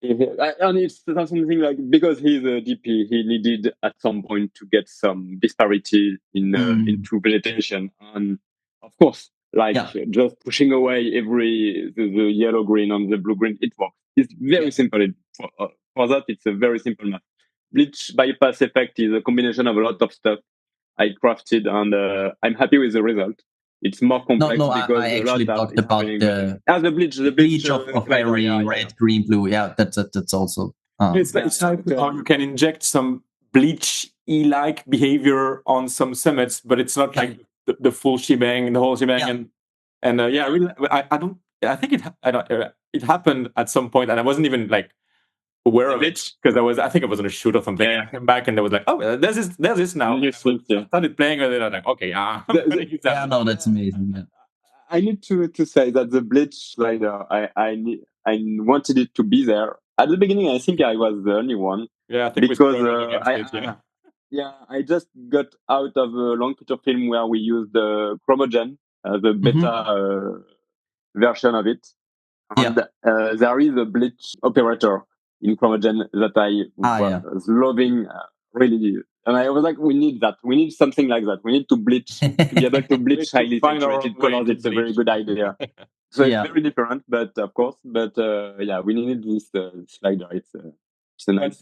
And it's something like, because he's a DP, he needed at some point to get some disparity into vegetation, and of course, just pushing away the yellow green and the blue green, it works. It's very simple. For that, it's a very simple math. Bleach bypass effect is a combination of a lot of stuff I crafted, and I'm happy with the result. It's more complex because I actually talked about the bleach of very red, green, blue. Yeah, that's also. It's like how you can inject some bleach-like behavior on some summits, but it's not like the full shebang, the whole shebang. Really, I don't. I think it happened at some point, and I wasn't even like aware of it, because I think I was on a shoot or something. I came back and there was like, oh, there's this now. I started playing with it. I was like, okay, no, that's amazing. Yeah. I need to say that the bleach slider, I wanted it to be there at the beginning. I think I was the only one. Yeah, I think because I just got out of a long picture film where we used the Chromogen, the beta version of it, and there is a bleach operator in Chromogen that I was loving really. And I was like, we need that. We need something like that. We need to bleach, to be able to bleach highly saturated colors. It's a very good idea. So it's very different, but of course, we need this slider. It's a nice.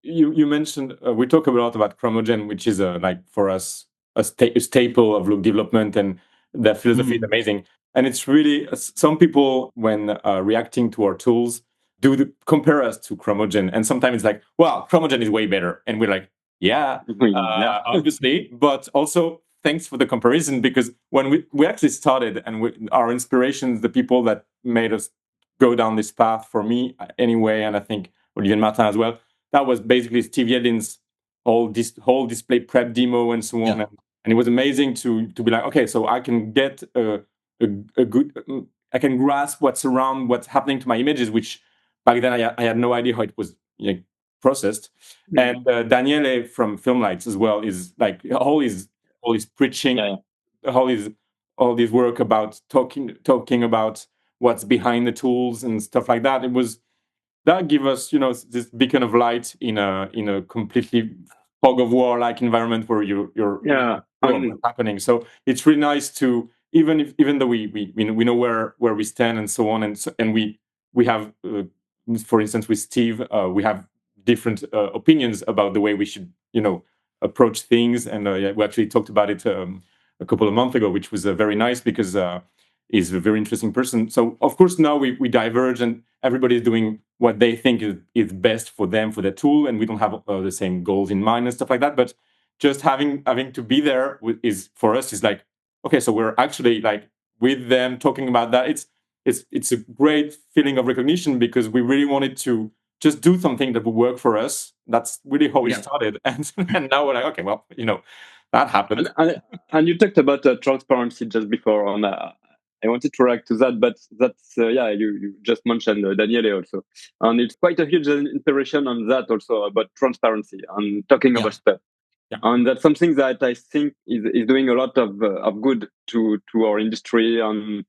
You mentioned we talk a lot about Chromogen, which is like for us a staple of look development, and the philosophy is amazing. And it's really some people when reacting to our tools compare us to Chromogen, and sometimes it's like, well, Chromogen is way better, and we're like, obviously, but also thanks for the comparison, because when we actually started, and our inspirations, the people that made us go down this path, for me anyway, and I think Olivier and Martin as well, that was basically Steve Yedlin's whole display prep demo and so on. And it was amazing to be like, okay, so I can get a good, I can grasp what's happening to my images, which back then I had no idea how it was processed. And Daniele from Filmlights as well is like all his preaching, all his work about talking about what's behind the tools and stuff like that. That give us, this beacon of light in a completely fog of war like environment where you're what's happening. So it's really nice to even though we know where we stand and so on, and we have for instance with Steve we have different opinions about the way we should approach things, and we actually talked about it a couple of months ago, which was very nice because he's a very interesting person. So of course now we diverge, and everybody's doing what they think is best for them, for their tool, and we don't have the same goals in mind and stuff like that. But just having to be there is for us is like, okay, so we're actually like with them talking about that. It's a great feeling of recognition, because we really wanted to just do something that would work for us. That's really how we started, and now we're like, okay, well, that happened. And you talked about transparency just before on. I wanted to react to that, but that's you just mentioned Daniele also, and it's quite a huge inspiration on that also about transparency and talking about stuff. And that's something that I think is doing a lot of good to our industry, and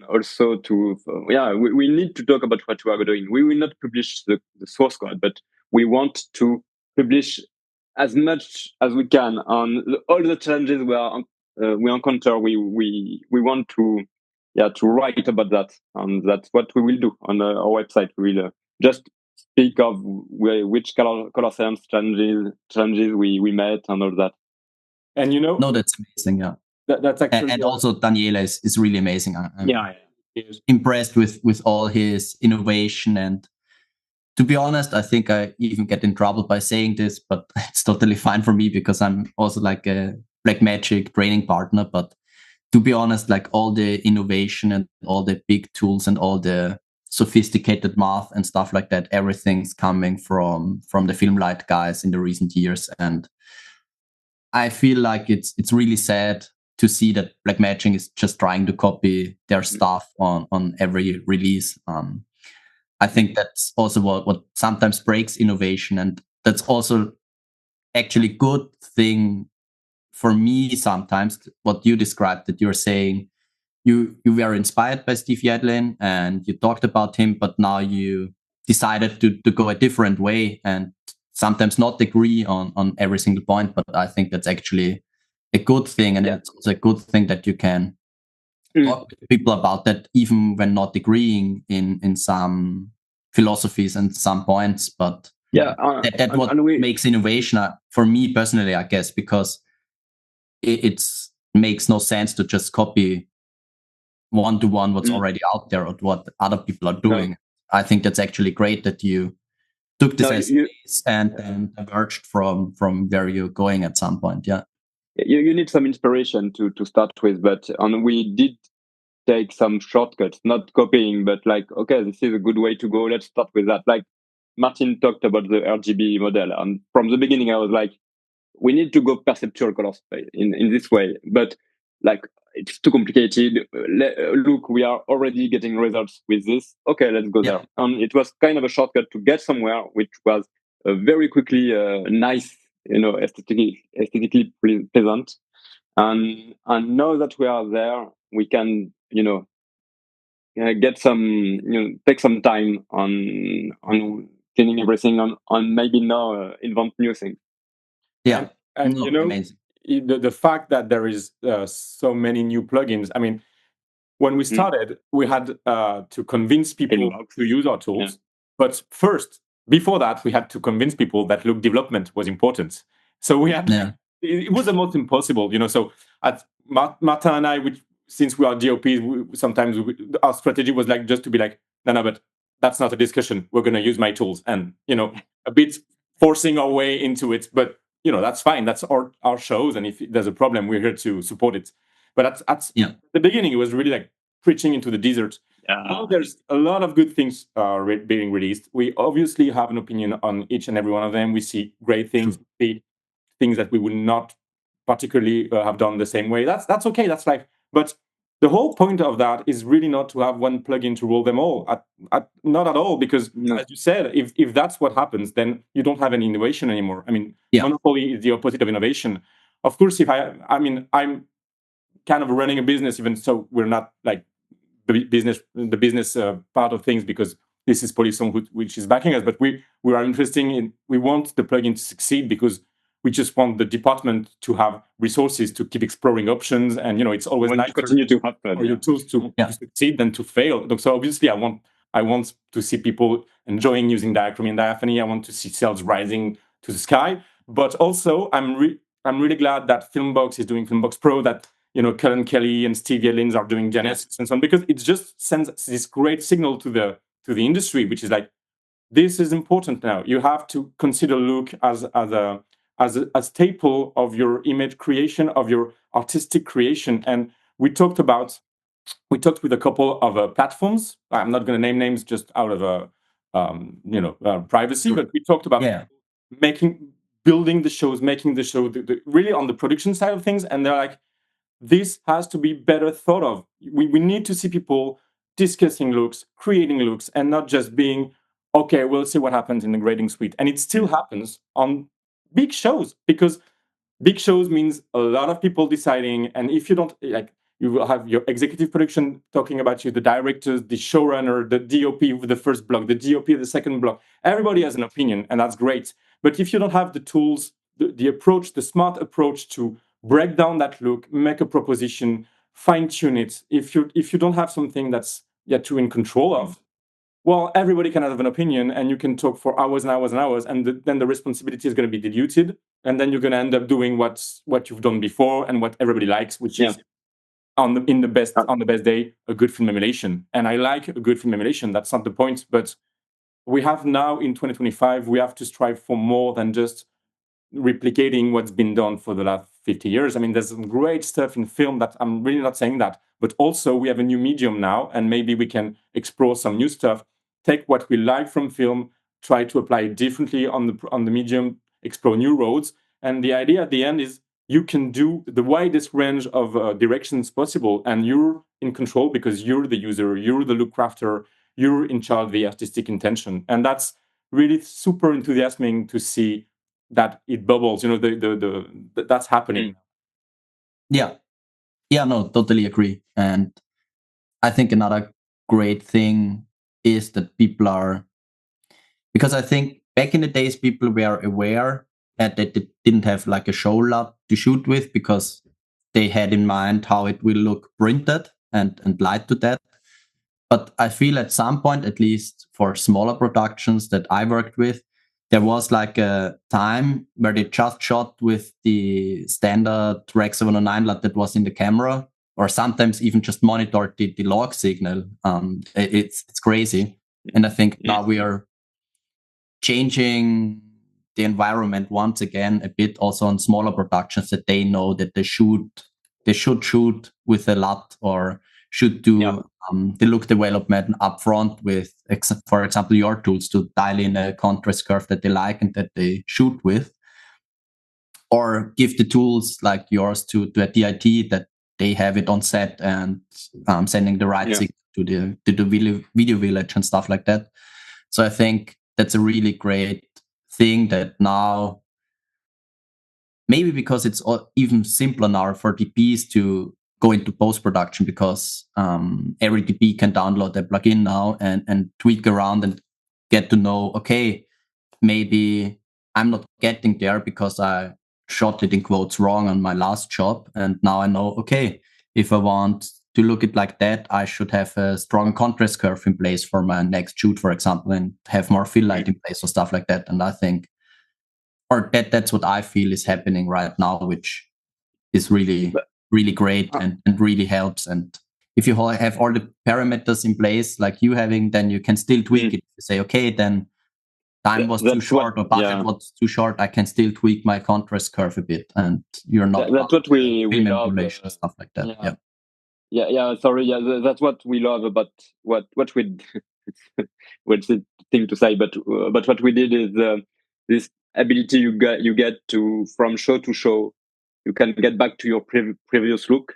also to we need to talk about what we are doing. We will not publish the source code, but we want to publish as much as we can on all the challenges we encounter. We want to write about that, and that's what we will do on our website. We will just speak of which color science challenges we met and all that. And no, that's amazing. That's actually and also Daniele is really amazing. I'm impressed with all his innovation, and to be honest, I think I even get in trouble by saying this, but it's totally fine for me because I'm also like a Blackmagic training partner. But to be honest, like all the innovation and all the big tools and all the sophisticated math and stuff like that, everything's coming from the Filmlight guys in the recent years. And I feel like it's really sad to see that Blackmagic is just trying to copy their stuff on every release. I think that's also what sometimes breaks innovation, and that's also actually good thing for me sometimes. What you described, that you're saying you were inspired by Steve Yedlin and you talked about him, but now you decided to go a different way and sometimes not agree on every single point. But I think that's actually a good thing, and it's also a good thing that you can talk to people about that, even when not agreeing in some philosophies and some points. But that's what makes innovation for me personally, I guess, because it makes no sense to just copy one-to-one what's already out there or what other people are doing. I think that's actually great that you took this as space and diverged from where you're going at some point. You need some inspiration to start with, but we did take some shortcuts, not copying, but like, okay, this is a good way to go. Let's start with that. Like Martin talked about the RGB model, and from the beginning I was like, we need to go perceptual color space in this way, but like it's too complicated. Look, we are already getting results with this. Okay, let's go there. And it was kind of a shortcut to get somewhere, which was very quickly nice, aesthetically pleasant. And now that we are there, we can get some take some time on cleaning everything on maybe now invent new things. Yeah. And No, you know, amazing. the fact that there is so many new plugins. I mean, when we started, we had to convince people Inbox. to use our tools. Yeah. But first, before that, we had to convince people that look development was important. So we had it was almost impossible, you know. So at Martin and I, since we are DOPs, sometimes our strategy was like just to be like, no, but that's not a discussion. We're going to use my tools, and you know, a bit forcing our way into it. But you know, that's fine. That's our shows, and if there's a problem, we're here to support it. But at the beginning, it was really like preaching into the desert. Now there's a lot of good things being released. We obviously have an opinion on each and every one of them. We see great things, see things that we would not particularly have done the same way. That's okay. That's life. But the whole point of that is really not to have one plugin to rule them all. Not at all, because as you said, if that's what happens, then you don't have any innovation anymore. I mean, monopoly is the opposite of innovation. Of course, I'm kind of running a business, even so we're not like the business part of things, because this is Polisson which is backing us. But we are interested in, we want the plugin to succeed because we just want the department to have resources to keep exploring options. And you know, it's always nice to continue to happen for your tools to succeed than to fail. So obviously, I want to see people enjoying using Diachromie and Diaphanie. I want to see sales rising to the sky. But also, I'm really glad that Filmbox is doing Filmbox Pro, that you know, Cullen Kelly and Steve Yellins are doing Genesis and so on, because it just sends this great signal to the industry, which is like, this is important now. You have to consider look as a staple of your image creation, of your artistic creation. And we talked with a couple of platforms. I'm not going to name names just out of privacy, but we talked about building the shows, making the show really on the production side of things. And they're like, this has to be better thought of. We need to see people discussing looks, creating looks, and not just being, okay, we'll see what happens in the grading suite. And it still happens on big shows, because big shows means a lot of people deciding. And if you don't, like, you will have your executive production talking about you, the directors, the showrunner, the DOP with the first block, the DOP of the second block. Everybody has an opinion, and that's great. But if you don't have the tools, the approach, the smart approach to break down that look, make a proposition, fine tune it. If you don't have something that's you're in control of, well, everybody can have an opinion, and you can talk for hours and hours and hours, and then the responsibility is going to be diluted, and then you're going to end up doing what you've done before and what everybody likes, which is on the best day, a good film emulation. And I like a good film emulation. That's not the point, but we have now in 2025, we have to strive for more than just replicating what's been done for the last 50 years. I mean, there's some great stuff in film that I'm really not saying that, but also we have a new medium now, and maybe we can explore some new stuff, take what we like from film, try to apply it differently on the medium, explore new roads. And the idea at the end is you can do the widest range of directions possible, and you're in control because you're the user, you're the look crafter, you're in charge of the artistic intention. And that's really super enthusiastic to see that it bubbles, you know, that's happening. Yeah, no, totally agree. And I think another great thing is that people are, because I think back in the days, people were aware that they didn't have like a show lot to shoot with, because they had in mind how it will look printed and lied to that. But I feel at some point, at least for smaller productions that I worked with, there was like a time where they just shot with the standard Rec 709 LUT that was in the camera, or sometimes even just monitored the log signal. It's crazy. And I think now we are changing the environment once again a bit, also on smaller productions, that they know that they should shoot with a LUT, or should do the look development upfront with, for example, your tools, to dial in a contrast curve that they like and that they shoot with, or give the tools like yours to a DIT that they have it on set and sending the right signal to the video village and stuff like that. So I think that's a really great thing that now, maybe because it's even simpler now for DPs to go into post-production, because every DP can download a plugin now and tweak around and get to know, okay, maybe I'm not getting there because I shot it in quotes wrong on my last job. And now I know, okay, if I want to look it like that, I should have a strong contrast curve in place for my next shoot, for example, and have more fill light in place or stuff like that. And I think, or that's what I feel is happening right now, which is really, really great and really helps. And if you have all the parameters in place, like you having, then you can still tweak it. You say, okay, then time was too short or budget was too short. I can still tweak my contrast curve a bit, and you're not. That's what we love. Stuff like that. Yeah. Sorry. Yeah, that's what we love about what we. What's the thing to say? But what we did is this ability you get to from show to show. You can get back to your previous look.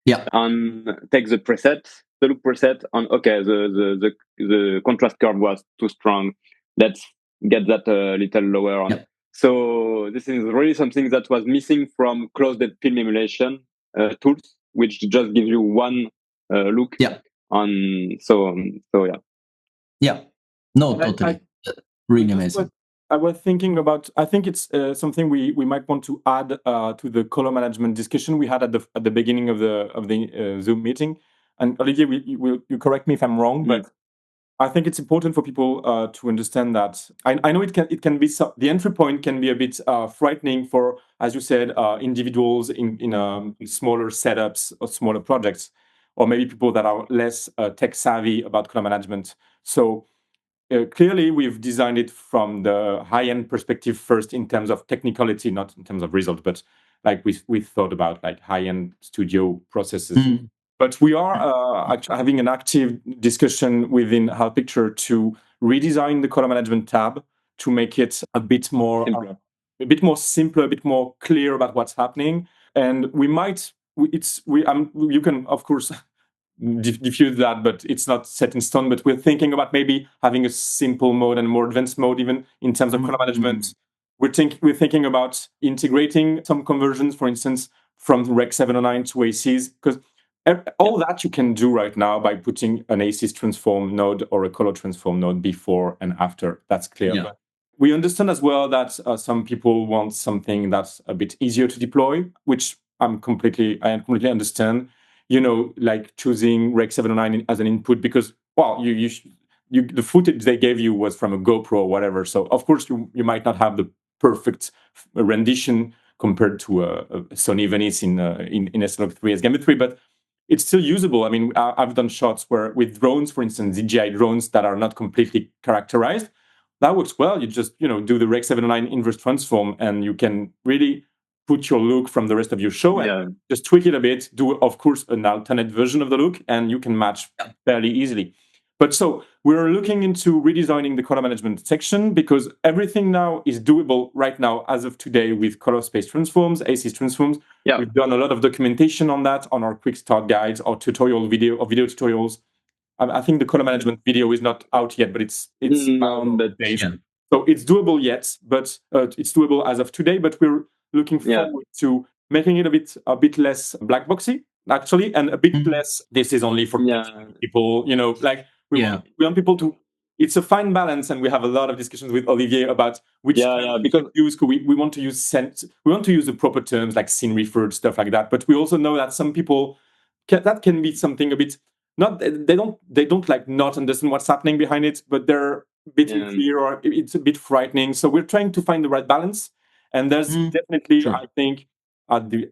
Yeah. And take the look preset, and okay, the contrast curve was too strong. Let's get that a little lower on. Yeah. So this is really something that was missing from closed-end film emulation tools, which just give you one look. Yeah. So yeah. Yeah. No, totally. Really amazing. I was thinking about. I think it's something we might want to add to the color management discussion we had at the beginning of the Zoom meeting. And Olivier, you correct me if I'm wrong, but I think it's important for people to understand that. I know it can be the entry point can be a bit frightening for, as you said, individuals in smaller setups or smaller projects, or maybe people that are less tech savvy about color management. So. Clearly, we've designed it from the high-end perspective first in terms of technicality, not in terms of result, but like we thought about like high-end studio processes. But we are actually having an active discussion within HAL-Picture to redesign the color management tab to make it a bit more simpler, a bit more clear about what's happening. And you can of course diffuse that, but it's not set in stone. But we're thinking about maybe having a simple mode and a more advanced mode, even in terms of color management. We're thinking about integrating some conversions, for instance, from Rec 709 to ACs, because all that you can do right now by putting an ACs transform node or a color transform node before and after. That's clear. Yeah. But we understand as well that some people want something that's a bit easier to deploy, which I completely understand. Like choosing Rec 709 as an input because, well, the footage they gave you was from a GoPro or whatever. So of course you might not have the perfect rendition compared to a Sony Venice in S-Log3 as gamut 3, but it's still usable. I mean, I've done shots where with drones, for instance, DJI drones that are not completely characterized. That works well. You just do the Rec 709 inverse transform, and you can really put your look from the rest of your show and just tweak it a bit, do, of course, an alternate version of the look, and you can match fairly easily. But so we're looking into redesigning the color management section because everything now is doable right now as of today with color space transforms, ACs transforms. Yeah. We've done a lot of documentation on that on our quick start guides, our tutorial video tutorials. I think the color management video is not out yet, but it's so it's doable yet, but it's doable as of today. But we're looking forward to making it a bit less black boxy, actually, and a bit less. This is only for people, like we want people to. It's a fine balance, and we have a lot of discussions with Olivier about which because we want to use we want to use the proper terms like scene referred stuff like that. But we also know that some people that can be something a bit they don't like not understand what's happening behind it, but they're a bit unclear or it's a bit frightening. So we're trying to find the right balance, and there's definitely I think at the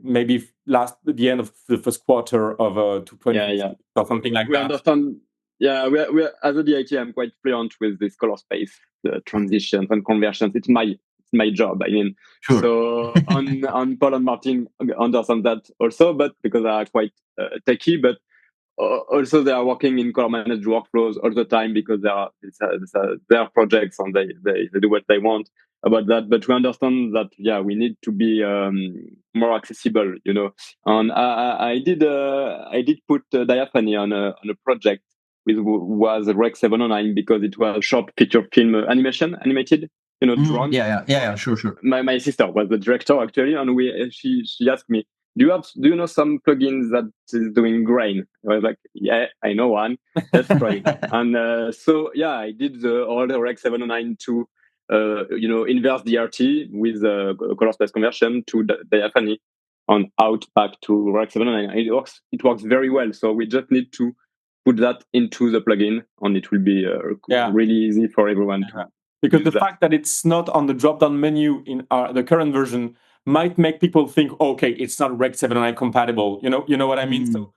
end of the first quarter of 2020 or something like we that. Understand. Yeah, we as a DIT, I'm quite fluent with this color space transitions and conversions. It's my job. I mean, so on Paul and Martin understand that also, but because they are quite techy, but also they are working in color managed workflows all the time because it's their projects and they do what they want about that. But we understand that we need to be more accessible, And I did put Diaphanie on a project which was Rec 709 because it was short feature film animated, drone. Sure. My sister was the director actually, and she asked me, do you know some plugins that is doing grain? I was like, yeah, I know one. Let's try it. And I did all the Rec 709 to inverse DRT with color space conversion to Diaphanie on out back to Rec 709. It works very well. So we just need to put that into the plugin, and it will be really easy for everyone to. Because the fact that it's not on the drop-down menu in the current version might make people think, okay, it's not Rec 709 compatible. You know what I mean? So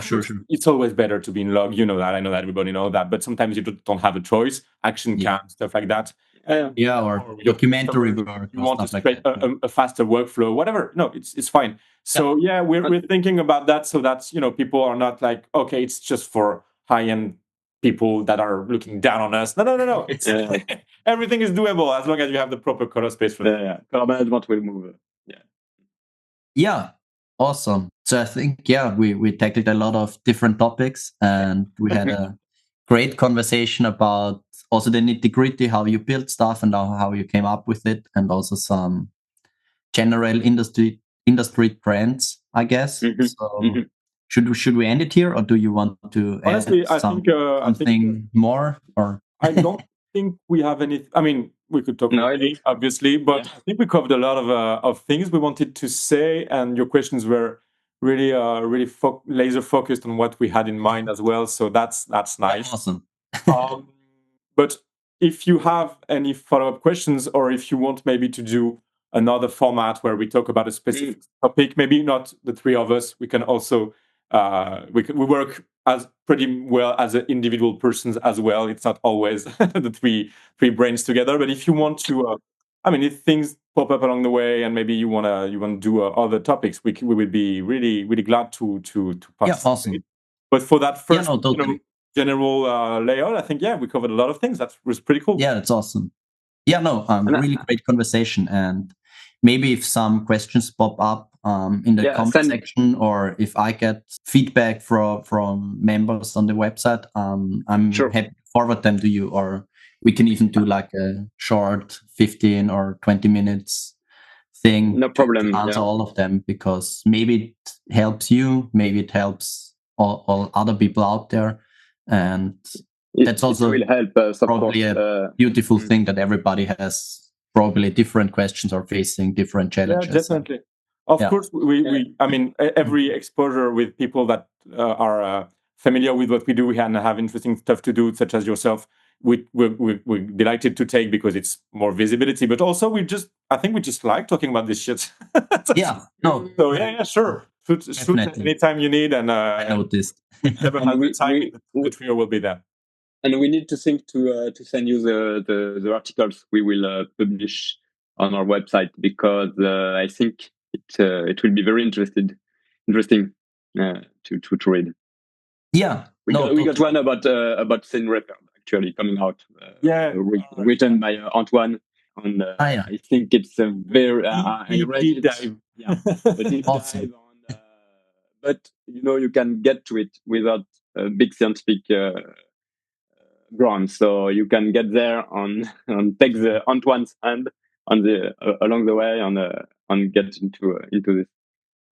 sure. It's always better to be in log. You know that. I know that everybody knows that. But sometimes you don't have a choice. Action cam, stuff like that. Or documentary work. You want a faster workflow, whatever. No, it's fine. So we're thinking about that. So that's people are not like, okay, it's just for high-end people that are looking down on us. No. It's everything is doable as long as you have the proper color space for that. Color management will move. Yeah. Awesome. So I think we tackled a lot of different topics, and we had a great conversation about also the nitty-gritty, how you build stuff and how you came up with it, and also some general industry trends, I guess. So should we end it here, or do you want to honestly add something more? Or I don't think we have any. I mean, we could talk about it, obviously, but I think we covered a lot of things we wanted to say, and your questions were really laser focused on what we had in mind as well. So that's nice. Awesome. But if you have any follow-up questions, or if you want maybe to do another format where we talk about a specific topic, maybe not the three of us, we can also we work as pretty well as individual persons as well. It's not always the three brains together. But if you want to, if things pop up along the way, and maybe you wanna do other topics, we would be really glad to participate. Yeah, awesome. But for that first, totally. General layout, I think we covered a lot of things. That was pretty cool. Yeah, that's awesome. Yeah, no, really great conversation. And maybe if some questions pop up in the comment section, or if I get feedback from members on the website, I'm happy to forward them to you, or we can even do like a short 15 or 20 minutes thing. No problem. To answer all of them, because maybe it helps you, maybe it helps all other people out there. And that's also will help us, probably a beautiful thing, that everybody has probably different questions or facing different challenges. Yeah, definitely. Of course, we every exposure with people that are familiar with what we do and have interesting stuff to do, such as yourself, we're delighted to take, because it's more visibility. But also, I think we just like talking about this shit. So sure. Shoot anytime you need, and I noticed. Never have the time. The trio will be there. And we need to think to send you the articles we will publish on our website, because I think it will be very interesting to read. Yeah, we got one about scene repair actually coming out. Written by Antoine. And I think it's a very deep dive. A deep dive on. But you can get to it without a big scientific ground, so you can get there and take the Antoine's hand on the along the way and get into this.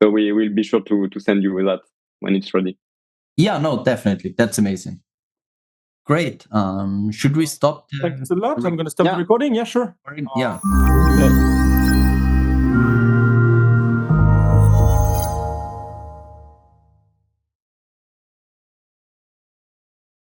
So we will be sure to send you with that when it's ready. Yeah, no, definitely, that's amazing. Great. Should we stop? Thanks a lot. I'm going to stop the recording. Yeah, sure. Yeah.